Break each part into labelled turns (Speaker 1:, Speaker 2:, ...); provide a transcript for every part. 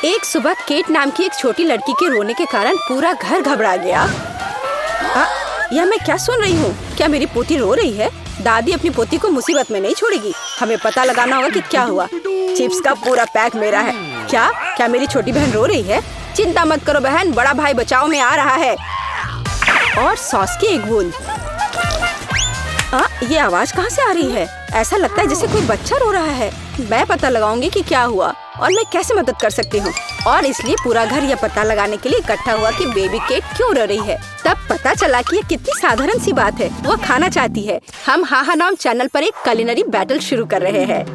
Speaker 1: एक सुबह केट नाम की एक छोटी लड़की के रोने के कारण पूरा घर घबरा गया। यह मैं क्या सुन रही हूँ? क्या मेरी पोती रो रही है? दादी अपनी पोती को मुसीबत में नहीं छोड़ेगी। हमें पता लगाना होगा कि क्या हुआ। चिप्स का पूरा पैक मेरा है। क्या मेरी छोटी बहन रो रही है? चिंता मत करो बहन, बड़ा भाई बचाओ में आ रहा है। और सॉस की एक बूंद। ये आवाज कहाँ से आ रही है? ऐसा लगता है जैसे कोई बच्चा रो रहा है। मैं पता लगाऊंगी कि क्या हुआ और मैं कैसे मदद कर सकती हूँ। और इसलिए पूरा घर यह पता लगाने के लिए इकट्ठा हुआ कि बेबी केट क्यों रो रही है। तब पता चला कि ये कितनी साधारण सी बात है। वो खाना चाहती है। हम हाहा नाम चैनल पर एक कुलिनरी बैटल शुरू कर रहे हैं।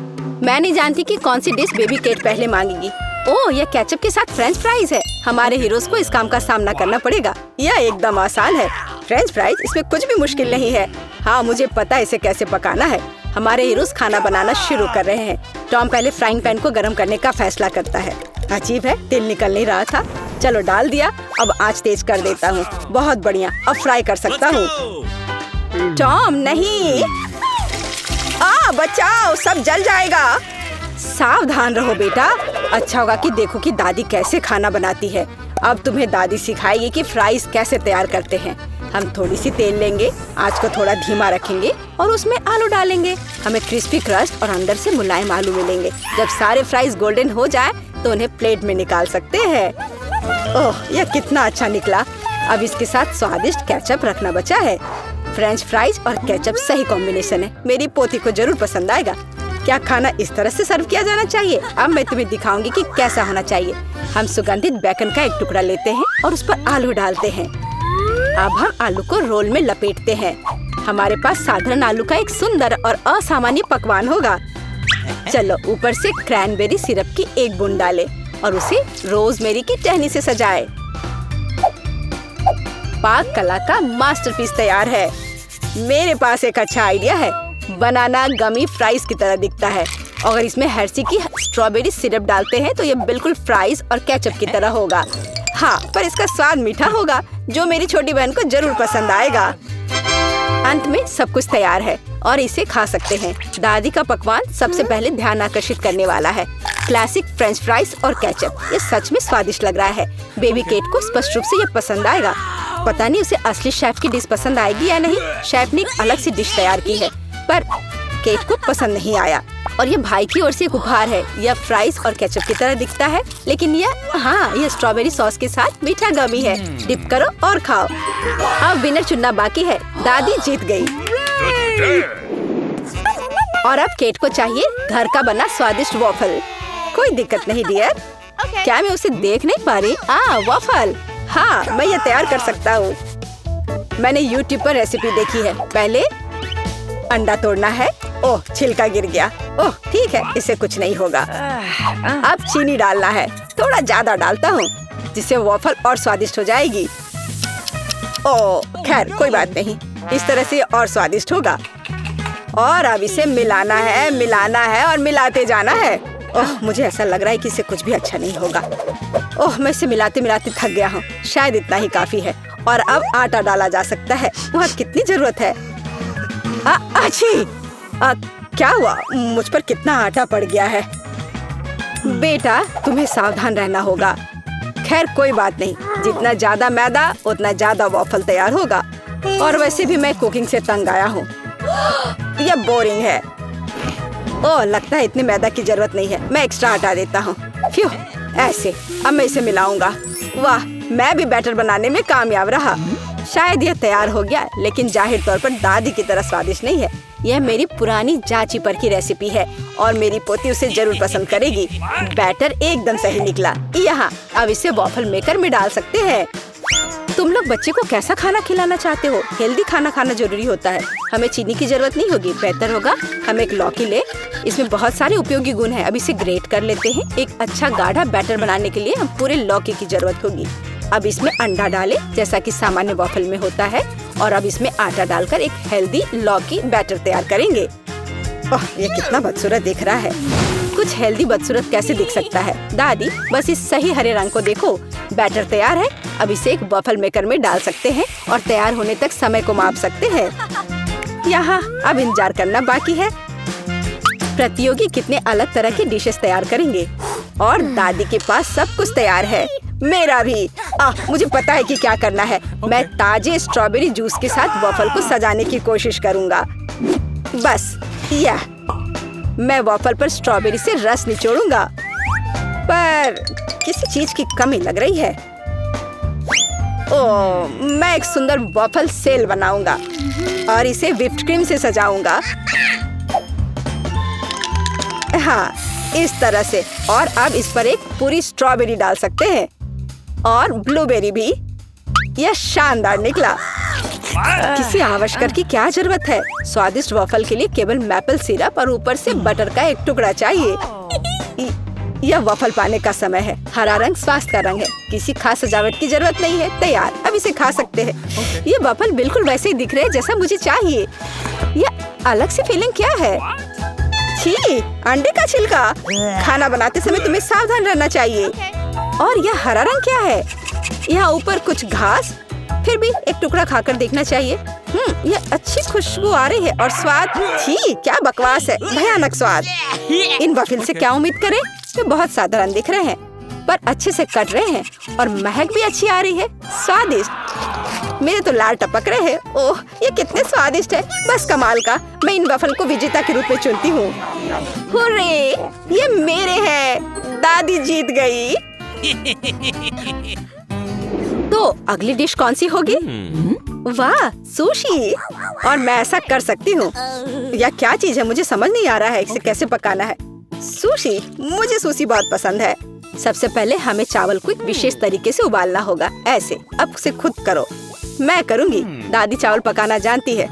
Speaker 1: मैं नहीं जानती कि कौन सी डिश बेबी केट पहले मांगेगी। ओह, यह केचप के साथ फ्रेंच फ्राइज है। हमारे हीरोज को इस काम का सामना करना पड़ेगा। यह एकदम आसान है। फ्रेंच फ्राइज, इसमें कुछ भी मुश्किल नहीं है। हाँ, मुझे पता है इसे कैसे पकाना है। हमारे हीरोज खाना बनाना शुरू कर रहे हैं। टॉम पहले फ्राइंग पैन को गर्म करने का फैसला करता है। अजीब है, तेल निकल नहीं रहा था। चलो डाल दिया। अब आंच तेज कर देता हूँ। बहुत बढ़िया, अब फ्राई कर सकता हूँ। टॉम नहीं, बचाओ, सब जल जाएगा। सावधान रहो बेटा। अच्छा होगा कि देखो कि दादी कैसे खाना बनाती है। अब तुम्हें दादी सिखाएगी कि फ्राइज कैसे तैयार करते हैं। हम थोड़ी सी तेल लेंगे, आंच को थोड़ा धीमा रखेंगे और उसमें आलू डालेंगे। हमें क्रिस्पी क्रस्ट और अंदर से मुलायम आलू मिलेंगे। जब सारे फ्राइज गोल्डन हो जाए तो उन्हें प्लेट में निकाल सकते हैं। ओह, यह कितना अच्छा निकला। अब इसके साथ स्वादिष्ट केचप रखना बचा है। फ्रेंच फ्राइज और केचप सही कॉम्बिनेशन है। मेरी पोती को जरूर पसंद आएगा। क्या खाना इस तरह से सर्व किया जाना चाहिए? अब मैं तुम्हें दिखाऊंगी कि कैसा होना चाहिए। हम सुगंधित बेकन का एक टुकड़ा लेते हैं और उस पर आलू डालते हैं। अब हम आलू को रोल में लपेटते हैं। हमारे पास साधारण आलू का एक सुंदर और असामान्य पकवान होगा। चलो ऊपर से क्रैनबेरी सिरप की एक बूंद डालें और उसे रोजमेरी की टहनी से सजाएं। पाक कला का मास्टरपीस तैयार है। मेरे पास एक अच्छा आइडिया है। बनाना गमी फ्राइज की तरह दिखता है। अगर इसमें हर्शी की स्ट्रॉबेरी सिरप डालते हैं तो ये बिल्कुल फ्राइज और केचप की तरह होगा। हाँ, पर इसका स्वाद मीठा होगा जो मेरी छोटी बहन को जरूर पसंद आएगा। अंत में सब कुछ तैयार है और इसे खा सकते हैं। दादी का पकवान सबसे पहले ध्यान आकर्षित करने वाला है। क्लासिक फ्रेंच फ्राइज और केचप, ये सच में स्वादिष्ट लग रहा है। बेबी केट को स्पष्ट रूप से ये पसंद आएगा। पता नहीं उसे असली शेफ की डिश पसंद आएगी या नहीं। शेफ ने एक अलग सी डिश तैयार की है पर केट को पसंद नहीं आया। और ये भाई की ओर से एक उपहार है। यह फ्राइज और केचप की तरह दिखता है, लेकिन यह स्ट्रॉबेरी सॉस के साथ मीठा गमी है। डिप करो और खाओ। अब विनर चुनना बाकी है। दादी जीत गई। और अब केट को चाहिए घर का बना स्वादिष्ट वॉफल। कोई दिक्कत नहीं डियर। क्या मैं उसे देख नहीं पा रही? वॉफल, हाँ, मैं ये तैयार कर सकता हूँ। मैंने YouTube पर रेसिपी देखी है। पहले अंडा तोड़ना है। ओह, छिलका गिर गया। ओह, ठीक है, इससे कुछ नहीं होगा। अब चीनी डालना है। थोड़ा ज्यादा डालता हूँ जिससे वॉफल और स्वादिष्ट हो जाएगी। ओह, खैर कोई बात नहीं, इस तरह से और स्वादिष्ट होगा। और अब इसे मिलाना है और मिलाते जाना है। ओह, मुझे ऐसा लग रहा है कि इससे कुछ भी अच्छा नहीं होगा। ओह, मैं इसे मिलाते मिलाते थक गया हूँ। शायद इतना ही काफी है। और अब आटा डाला जा सकता है। वहाँ कितनी जरूरत है? क्या हुआ? मुझ पर कितना आटा पड़ गया है। बेटा, तुम्हें सावधान रहना होगा। खैर कोई बात नहीं, जितना ज्यादा मैदा उतना ज्यादा वॉफल तैयार होगा। और वैसे भी मैं कुकिंग से तंग आया हूँ। यह बोरिंग है। ओह, लगता है इतनी मैदा की जरूरत नहीं है। मैं एक्स्ट्रा हटा देता हूँ। फ्यू, ऐसे। अब मैं इसे मिलाऊंगा। वाह, मैं भी बैटर बनाने में कामयाब रहा। शायद यह तैयार हो गया, लेकिन जाहिर तौर पर दादी की तरह स्वादिष्ट नहीं है। यह मेरी पुरानी जांची पर की रेसिपी है और मेरी पोती उसे जरूर पसंद करेगी। बैटर एकदम सही निकला। यहाँ अब इसे वॉफल मेकर में डाल सकते हैं। तुम लोग बच्चे को कैसा खाना खिलाना चाहते हो? हेल्दी खाना खाना जरूरी होता है। हमें चीनी की जरूरत नहीं होगी। बेहतर होगा हम एक लौकी ले। इसमें बहुत सारे उपयोगी गुण हैं। अब इसे ग्रेट कर लेते हैं। एक अच्छा गाढ़ा बैटर बनाने के लिए हम पूरे लौकी की जरूरत होगी। अब इसमें अंडा डालें जैसा कि सामान्य वॉफल में होता है। और अब इसमें आटा डालकर एक हेल्दी लौकी बैटर तैयार करेंगे। ओह, ये कितना बदसूरत दिख रहा है। कुछ हेल्दी बदसूरत कैसे दिख सकता है? दादी, बस इस सही हरे रंग को देखो। बैटर तैयार है। अब इसे एक वॉफल मेकर में डाल सकते हैं और तैयार होने तक समय को माप सकते हैं। यहाँ अब इंतजार करना बाकी है। प्रतियोगी कितने अलग तरह की डिशेस तैयार करेंगे। और दादी के पास सब कुछ तैयार है। मेरा भी। मुझे पता है कि क्या करना है। मैं ताजे स्ट्रॉबेरी जूस के साथ वॉफल को सजाने की कोशिश करूँगा। बस यह मैं वॉफल पर स्ट्रॉबेरी से रस निचोड़ूंगा, पर किसी चीज की कमी लग रही है। मैं एक सुंदर वॉफल सेल बनाऊंगा और इसे व्हिप्ड क्रीम से सजाऊंगा। हाँ, इस तरह से। और अब इस पर एक पूरी स्ट्रॉबेरी डाल सकते हैं और ब्लूबेरी भी। यह शानदार निकला। किसी आवश्यक की क्या जरूरत है? स्वादिष्ट वॉफल के लिए केवल मैपल सिरप और ऊपर से बटर का एक टुकड़ा चाहिए। यह वॉफल पाने का समय है। हरा रंग स्वास्थ्य का रंग है। किसी खास सजावट की जरूरत नहीं है। तैयार। अब इसे खा सकते हैं। ये वॉफल बिल्कुल वैसे ही दिख रहे हैं जैसा मुझे चाहिए। यह अलग सी फीलिंग क्या है? छी, अंडे का छिलका। खाना बनाते समय तुम्हें सावधान रहना चाहिए। और यह हरा रंग क्या है? यहाँ ऊपर कुछ घास। फिर भी एक टुकड़ा खाकर देखना चाहिए। यह अच्छी खुशबू आ रही है और स्वाद, छी, क्या बकवास है। भयानक स्वाद। इन वॉफल से क्या उम्मीद करें? वे बहुत साधारण दिख रहे हैं, पर अच्छे से कट रहे हैं और महक भी अच्छी आ रही है। स्वादिष्ट। मेरे तो लार टपक रहे हैं। ओह, ये कितने स्वादिष्ट है। बस कमाल का। मैं इन वॉफल को विजेता के रूप में चुनती हूँ। हुर्रे, ये मेरे हैं। दादी जीत गई। तो अगली डिश कौन सी होगी? वाह, सुशी। और मैं ऐसा कर सकती हूँ। यह क्या चीज है? मुझे समझ नहीं आ रहा है इसे कैसे पकाना है। सुशी, मुझे सुशी बहुत पसंद है। सबसे पहले हमें चावल को एक विशेष तरीके से उबालना होगा। ऐसे। अब उसे खुद करो। मैं करूँगी। दादी चावल पकाना जानती है।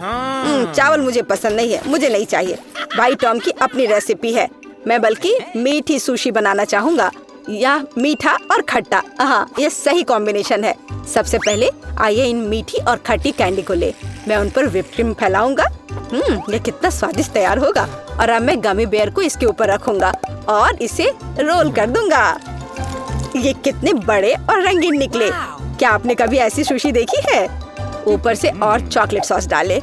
Speaker 1: चावल मुझे पसंद नहीं है। मुझे नहीं चाहिए। भाई टॉम की अपनी रेसिपी है। मैं बल्कि मीठी सुशी बनाना चाहूँगा। या मीठा और खट्टा। हाँ, ये सही कॉम्बिनेशन है। सबसे पहले आइए इन मीठी और खट्टी कैंडी को ले। मैं उन पर व्हिप्ड क्रीम फैलाऊंगा। ये कितना स्वादिष्ट तैयार होगा। और अब मैं गमी बेयर को इसके ऊपर रखूंगा और इसे रोल कर दूंगा। ये कितने बड़े और रंगीन निकले। क्या आपने कभी ऐसी सुशी देखी है? ऊपर से और चॉकलेट सॉस डाले।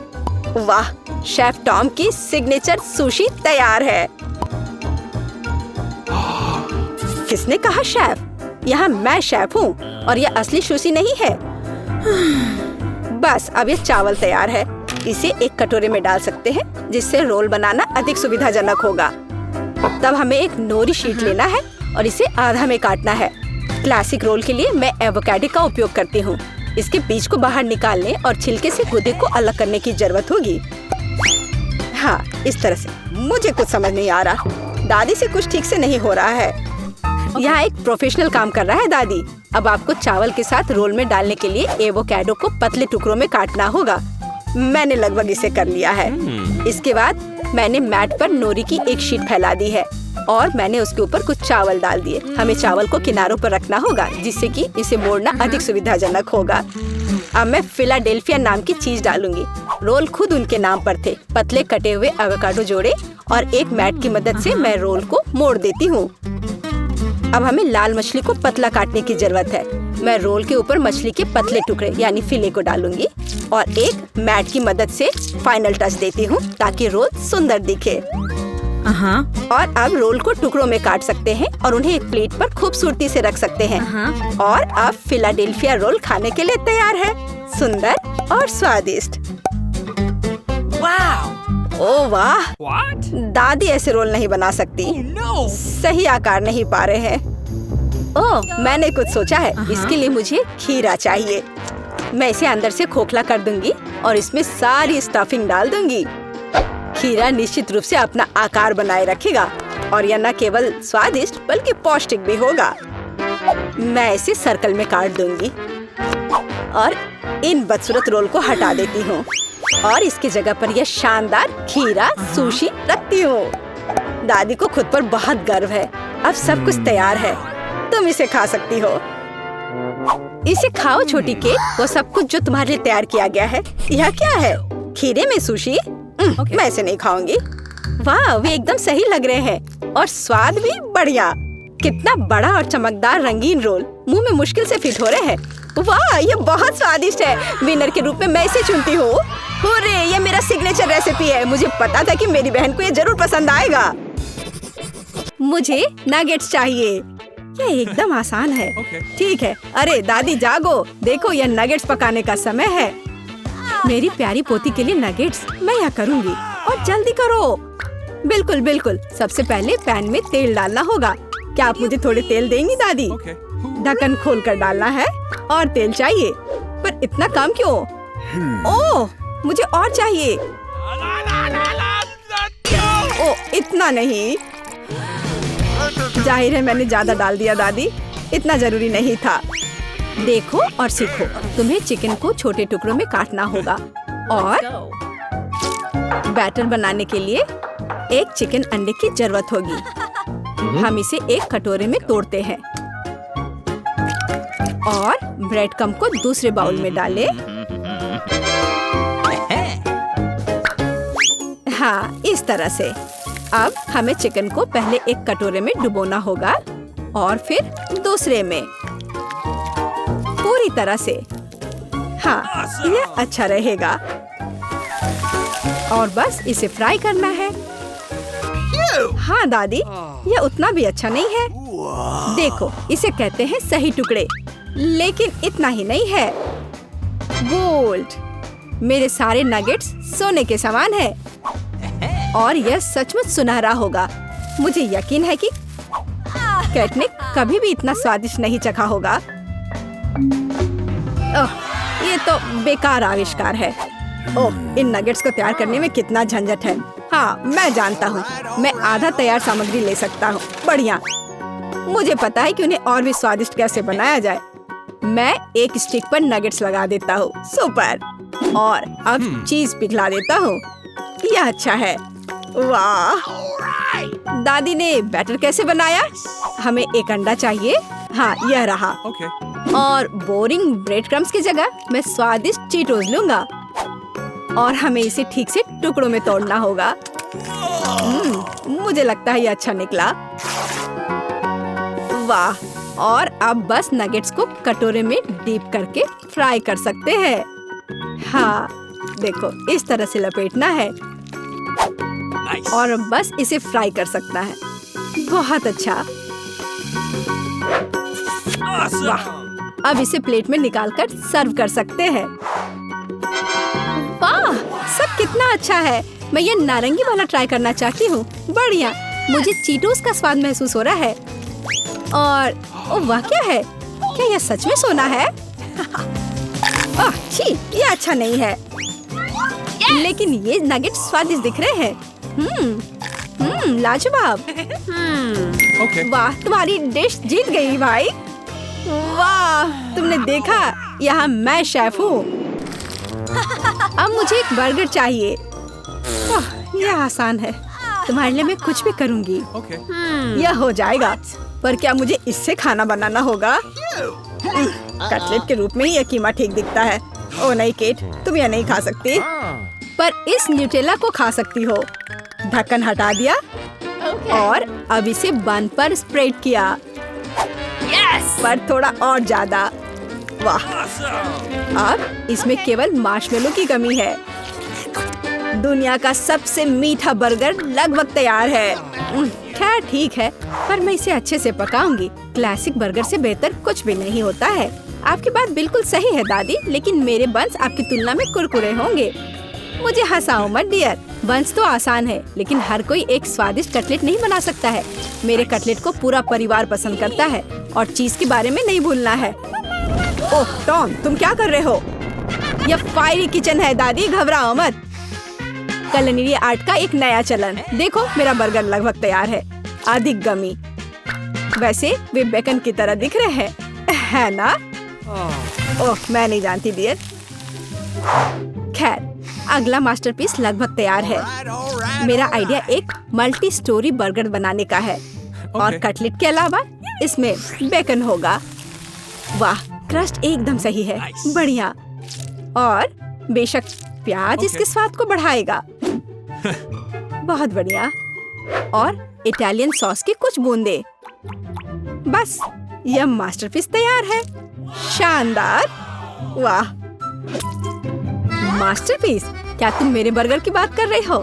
Speaker 1: वाह, शेफ टॉम की सिग्नेचर सुशी तैयार है। किसने कहा शेफ? यहाँ मैं शेफ हूँ और यह असली सुशी नहीं है। बस अब ये चावल तैयार है। इसे एक कटोरे में डाल सकते हैं जिससे रोल बनाना अधिक सुविधाजनक होगा। तब हमें एक नोरी शीट लेना है और इसे आधा में काटना है। क्लासिक रोल के लिए मैं एवोकाडो का उपयोग करती हूँ। इसके बीज को बाहर निकालने और छिलके से गूदे को अलग करने की जरूरत होगी। हाँ, इस तरह से। मुझे कुछ समझ नहीं आ रहा। दादी से कुछ ठीक से नहीं हो रहा है। यहाँ एक प्रोफेशनल काम कर रहा है दादी। अब आपको चावल के साथ रोल में डालने के लिए एवोकाडो को पतले टुकड़ों में काटना होगा। मैंने लगभग इसे कर लिया है। इसके बाद मैंने मैट पर नोरी की एक शीट फैला दी है और मैंने उसके ऊपर कुछ चावल डाल दिए। हमें चावल को किनारों पर रखना होगा जिससे कि इसे मोड़ना अधिक सुविधाजनक होगा। अब मैं फिलाडेल्फिया नाम की चीज डालूंगी। रोल खुद उनके नाम पर थे। पतले कटे हुए एवोकाडो जोड़े और एक मैट की मदद से मैं रोल को मोड़ देती हूँ। अब हमें लाल मछली को पतला काटने की जरूरत है। मैं रोल के ऊपर मछली के पतले टुकड़े यानी फिले को डालूंगी और एक मैट की मदद से फाइनल टच देती हूँ ताकि रोल सुंदर दिखे। और अब रोल को टुकड़ों में काट सकते हैं और उन्हें एक प्लेट पर खूबसूरती से रख सकते हैं। और अब फिलाडेल्फिया रोल खाने के लिए तैयार है। सुंदर और स्वादिष्ट। ओह वाह! दादी ऐसे रोल नहीं बना सकती। सही आकार नहीं पा रहे हैं। ओह, मैंने कुछ सोचा है। इसके लिए मुझे खीरा चाहिए। मैं इसे अंदर से खोखला कर दूंगी और इसमें सारी स्टफिंग डाल दूंगी। खीरा निश्चित रूप से अपना आकार बनाए रखेगा और यह न केवल स्वादिष्ट बल्कि पौष्टिक भी होगा। मैं इसे सर्कल में काट दूंगी और इन बदसूरत रोल को हटा देती हूँ और इसकी जगह पर यह शानदार खीरा सुशी रखती हूँ। दादी को खुद पर बहुत गर्व है। अब सब कुछ तैयार है। तुम इसे खा सकती हो। इसे खाओ छोटी केट। वो सब कुछ जो तुम्हारे लिए तैयार किया गया है। यह क्या है? खीरे में सुशी? मैं इसे नहीं खाऊंगी। वाह, वे एकदम सही लग रहे हैं और स्वाद भी बढ़िया। कितना बड़ा और चमकदार रंगीन रोल मुंह में मुश्किल से फिट हो रहे हैं। वाह, ये बहुत स्वादिष्ट है। विनर के रूप में मैं इसे चुनती हूँ। हुर्रे, ये मेरा सिग्नेचर रेसिपी है। मुझे पता था कि मेरी बहन को ये जरूर पसंद आएगा। मुझे नगेट्स चाहिए। ये एकदम आसान है।
Speaker 2: Okay.
Speaker 1: ठीक है। अरे दादी जागो, देखो ये नगेट्स पकाने का समय है। मेरी प्यारी पोती के लिए नगेट्स मैं यहाँ करूँगी और जल्दी करो। बिल्कुल बिल्कुल। सबसे पहले पैन में तेल डालना होगा। क्या आप मुझे थोड़े तेल देंगी दादी?
Speaker 2: Okay.
Speaker 1: ढक्कन खोलकर डालना है और तेल चाहिए, पर इतना कम क्यों? ओह, मुझे और चाहिए। ओह, इतना नहीं। जाहिर है मैंने ज्यादा डाल दिया दादी, इतना जरूरी नहीं था। देखो और सीखो। तुम्हें चिकन को छोटे टुकड़ों में काटना होगा और बैटर बनाने के लिए एक चिकन अंडे की जरूरत होगी। हम इसे एक कटोरे में तोड़ते हैं और ब्रेड क्रम्ब को दूसरे बाउल में डालें। हाँ, इस तरह से। अब हमें चिकन को पहले एक कटोरे में डुबोना होगा और फिर दूसरे में, पूरी तरह से। हाँ, ये अच्छा रहेगा। और बस इसे फ्राई करना है। हाँ दादी, ये उतना भी अच्छा नहीं है। देखो, इसे कहते हैं सही टुकड़े, लेकिन इतना ही नहीं है। गोल्ड। मेरे सारे नगेट्स सोने के समान है और यह सचमुच सुनहरा होगा। मुझे यकीन है कि कैट ने कभी भी इतना स्वादिष्ट नहीं चखा होगा। ओह, ये तो बेकार आविष्कार है। ओह, इन नगेट्स को तैयार करने में कितना झंझट है। हाँ, मैं जानता हूँ। मैं आधा तैयार सामग्री ले सकता हूँ। बढ़िया। मुझे पता है कि उन्हें और भी स्वादिष्ट कैसे बनाया जाए। मैं एक स्टिक पर नगेट्स लगा देता हूँ। सुपर। और अब चीज पिघला देता हूँ। यह अच्छा है। वाह, दादी ने बैटर कैसे बनाया? हमें एक अंडा चाहिए। हाँ, यह रहा।
Speaker 2: Okay.
Speaker 1: और बोरिंग ब्रेड क्रम्स की जगह मैं स्वादिष्ट चीटोस लूंगा और हमें इसे ठीक से टुकड़ों में तोड़ना होगा। मुझे लगता है ये अच्छा निकला। वाह। और अब बस नगेट्स को कटोरे में डीप करके फ्राई कर सकते हैं। हाँ, देखो, इस तरह से लपेटना है और बस इसे फ्राई कर सकना है। बहुत अच्छा। वाह। अब इसे प्लेट में निकालकर सर्व कर सकते हैं। वाह, सब कितना अच्छा है। मैं ये नारंगी वाला ट्राई करना चाहती हूँ। बढ़िया। मुझे चीटोस का स्वाद महसूस हो रहा है। और ओह वाह, क्या है? क्या यह सच में सोना है? ओह छी, ये अच्छा नहीं है। लेकिन ये नगेट स्वादिष्ट दिख रहे हैं। लाजवाब।
Speaker 2: Okay.
Speaker 1: वाह, तुम्हारी डिश जीत गई भाई। वाह, तुमने देखा, यहाँ मैं शेफ हूँ। अब मुझे एक बर्गर चाहिए। यह आसान है। तुम्हारे लिए मैं कुछ भी करूँगी।
Speaker 2: Okay.
Speaker 1: यह हो जाएगा। पर क्या मुझे इससे खाना बनाना होगा? कटलेट के रूप में ही यह कीमा ठीक दिखता है। ओ नहीं केट, तुम यह नहीं खा सकती, पर इस न्यूटेला को खा सकती हो। ढक्कन हटा दिया और अब इसे बन पर स्प्रेड किया। पर थोड़ा और ज्यादा। वाह। अब इसमें केवल मार्शमेलो की कमी है। दुनिया का सबसे मीठा बर्गर लगभग तैयार है। खैर ठीक है, पर मैं इसे अच्छे से पकाऊंगी। क्लासिक बर्गर से बेहतर कुछ भी नहीं होता है। आपकी बात बिल्कुल सही है दादी, लेकिन मेरे बंस आपकी तुलना में कुरकुरे होंगे। मुझे हंसाओ मत डियर। बंस तो आसान है, लेकिन हर कोई एक स्वादिष्ट कटलेट नहीं बना सकता है। मेरे कटलेट को पूरा परिवार पसंद करता है और चीज के बारे में नहीं भूलना है। ओह टॉम, तुम क्या कर रहे हो? यह फायरी किचन है दादी, घबराओ मत। कलनरी आर्ट का एक नया चलन। देखो, मेरा बर्गर लगभग तैयार है। अधिक गमी। वैसे वे बेकन की तरह दिख रहे हैं, है ना? ओह, मैं नहीं जानती डियर। खैर, अगला मास्टरपीस लगभग तैयार है। मेरा आइडिया एक मल्टी स्टोरी बर्गर बनाने का है और कटलेट के अलावा इसमें बेकन होगा। वाह, क्रस्ट एकदम सही है। बढ़िया। और बेशक प्याज इसके स्वाद को बढ़ाएगा। बहुत बढ़िया। और इटालियन सॉस की कुछ बूंदे। बस, यह मास्टरपीस तैयार है। शानदार। वाह, मास्टरपीस। क्या तुम मेरे बर्गर की बात कर रहे हो?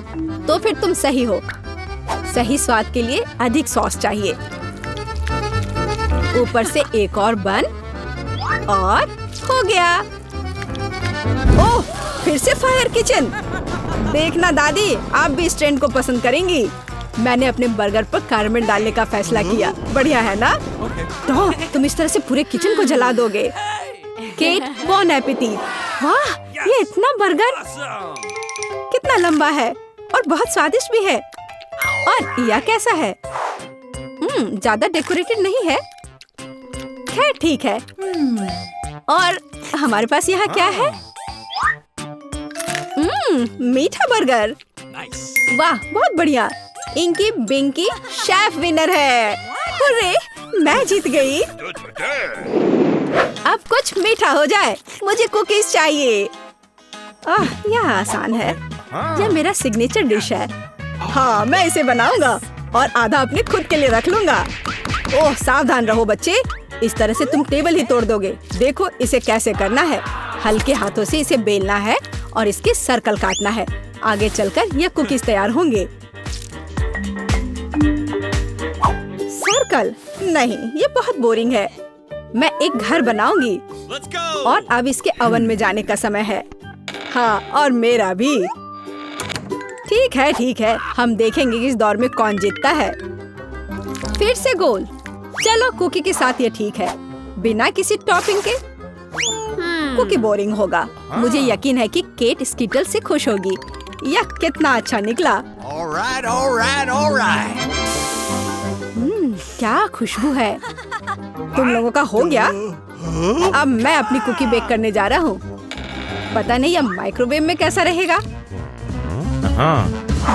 Speaker 1: तो फिर तुम सही हो। सही स्वाद के लिए अधिक सॉस चाहिए। ऊपर से एक और बन और हो गया। ओह, फिर से फायर किचन। देखना दादी, आप भी इस ट्रेंड को पसंद करेंगी। मैंने अपने बर्गर पर कैरमल डालने का फैसला किया। बढ़िया है ना? तो तुम इस तरह से पूरे किचन को जला दोगे। केट, बॉन एपेटिट। वाह, ये इतना बर्गर कितना लंबा है और बहुत स्वादिष्ट भी है। और यह कैसा है? ज्यादा डेकोरेटेड नहीं है। खैर ठीक है। और हमारे पास यहाँ क्या है? मीठा बर्गर। वाह, बहुत बढ़िया। इंकी बिंकी शेफ विनर है। हुर्रे, मैं जीत गई। अब कुछ मीठा हो जाए। मुझे कुकीज चाहिए। यह आसान है। यह मेरा सिग्नेचर डिश है। हाँ, मैं इसे बनाऊंगा और आधा अपने खुद के लिए रख लूंगा। ओह, सावधान रहो बच्चे, इस तरह से तुम टेबल ही तोड़ दोगे। देखो इसे कैसे करना है। हल्के हाथों से इसे बेलना है और इसके सर्कल काटना है। आगे चलकर यह कुकीज तैयार होंगे। सर्कल नहीं, ये बहुत बोरिंग है। मैं एक घर बनाऊंगी। और अब इसके ओवन में जाने का समय है। हाँ, और मेरा भी। ठीक है ठीक है, हम देखेंगे कि इस दौर में कौन जीतता है। फिर से गोल। चलो, कुकी के साथ ये ठीक है। बिना किसी टॉपिंग के कुकी बोरिंग होगा। मुझे यकीन है कि केट स्कीटल से खुश होगी। यह कितना अच्छा निकला। क्या खुशबू है। तुम लोगों का हो गया? अब मैं अपनी कुकी बेक करने जा रहा हूँ। पता नहीं यह माइक्रोवेव में कैसा रहेगा।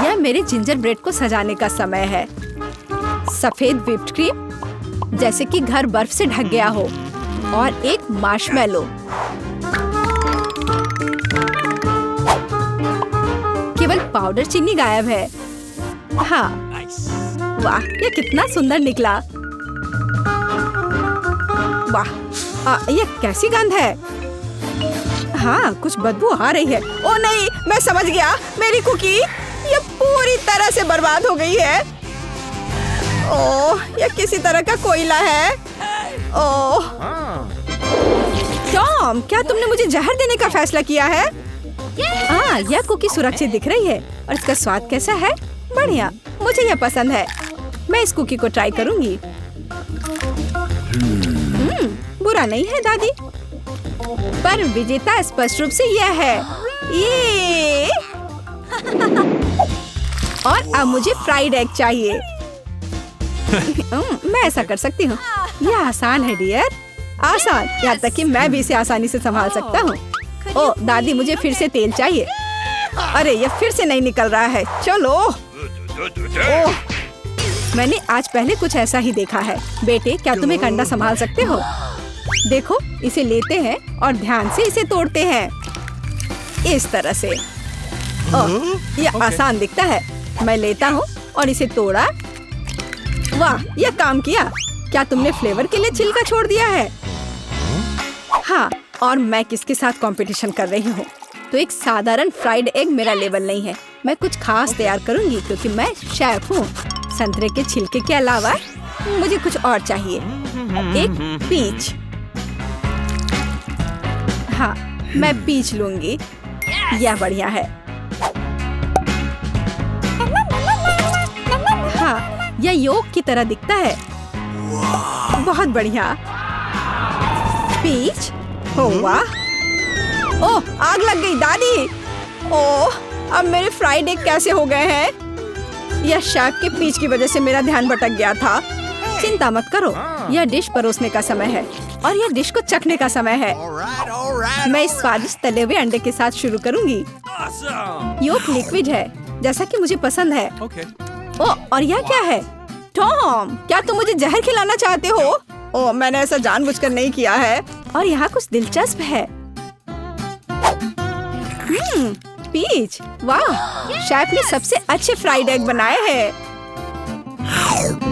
Speaker 1: यह मेरे जिंजर ब्रेड को सजाने का समय है। सफेद व्हिप्ड क्रीम, जैसे कि घर बर्फ से ढक गया हो, और एक मार्शमेलो। केवल पाउडर चीनी गायब है। हाँ, वाह, ये कितना सुंदर निकला। वाह, ये कैसी गंध है। हाँ, कुछ बदबू आ रही है। ओ नहीं, मैं समझ गया। मेरी कुकी ये पूरी तरह से बर्बाद हो गई है। ओह, यह किसी तरह का कोयला है। ओह टॉम, क्या तुमने मुझे जहर देने का फैसला किया है? हाँ, यह कुकी सुरक्षित दिख रही है। और इसका स्वाद कैसा है? बढ़िया, मुझे यह पसंद है। मैं इस कुकी को ट्राई करूंगी। बुरा नहीं है दादी, पर विजेता स्पष्ट रूप से यह है। ये और अब मुझे फ्राइड एग चाहिए। मैं ऐसा कर सकती हूँ। यह आसान है डियर, आसान, यहाँ तक कि मैं भी इसे आसानी से संभाल सकता हूँ। ओ दादी, मुझे फिर से तेल चाहिए। अरे, यह फिर से नहीं निकल रहा है। चलो। ओह, मैंने आज पहले कुछ ऐसा ही देखा है। बेटे, क्या तुम एक अंडा संभाल सकते हो? देखो, इसे लेते हैं और ध्यान से इसे तोड़ते हैं, इस तरह से। ओह, यह आसान दिखता है। मैं लेता हूँ और इसे तोड़ा। वाह, यह काम किया। क्या तुमने फ्लेवर के लिए छिलका छोड़ दिया है? हाँ, और मैं किसके साथ कंपटीशन कर रही हूँ? तो एक साधारण फ्राइड एग मेरा लेवल नहीं है। मैं कुछ खास तैयार करूँगी क्योंकि मैं शेफ हूँ। संतरे के छिलके के अलावा मुझे कुछ और चाहिए। एक पीच। हाँ, मैं पीच लूंगी। यह बढ़िया है। हाँ, यह योग की तरह दिखता है। बहुत बढ़िया। पीच। हो वाह। ओह, आग लग गई दादी। ओह, अब मेरे फ्राइड एग कैसे हो गए हैं? यह शेफ के पीच की वजह से मेरा ध्यान भटक गया था। चिंता मत करो, यह डिश परोसने का समय है और यह डिश को चखने का समय है। मैं इस स्वादिष्ट तले हुए अंडे के साथ शुरू करूंगी। योक लिक्विड है, जैसा कि मुझे पसंद है। ओह, और यह क्या है? टॉम, क्या तुम मुझे जहर खिलाना चाहते हो? ओह, मैंने ऐसा जानबूझकर नहीं किया है। और यहाँ कुछ दिलचस्प है। पीच। वाह, शेफ ने सबसे अच्छे फ्राइड एग बनाए हैं।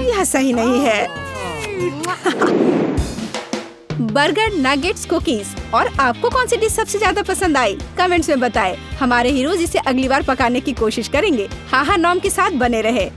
Speaker 1: यह सही नहीं है। Burger, nuggets, cookies. और आपको कौन सी डिश सबसे ज्यादा पसंद आई? कमेंट्स में बताएं। हमारे हीरोज इसे अगली बार पकाने की कोशिश करेंगे। हाँ, नॉम के साथ बने रहे।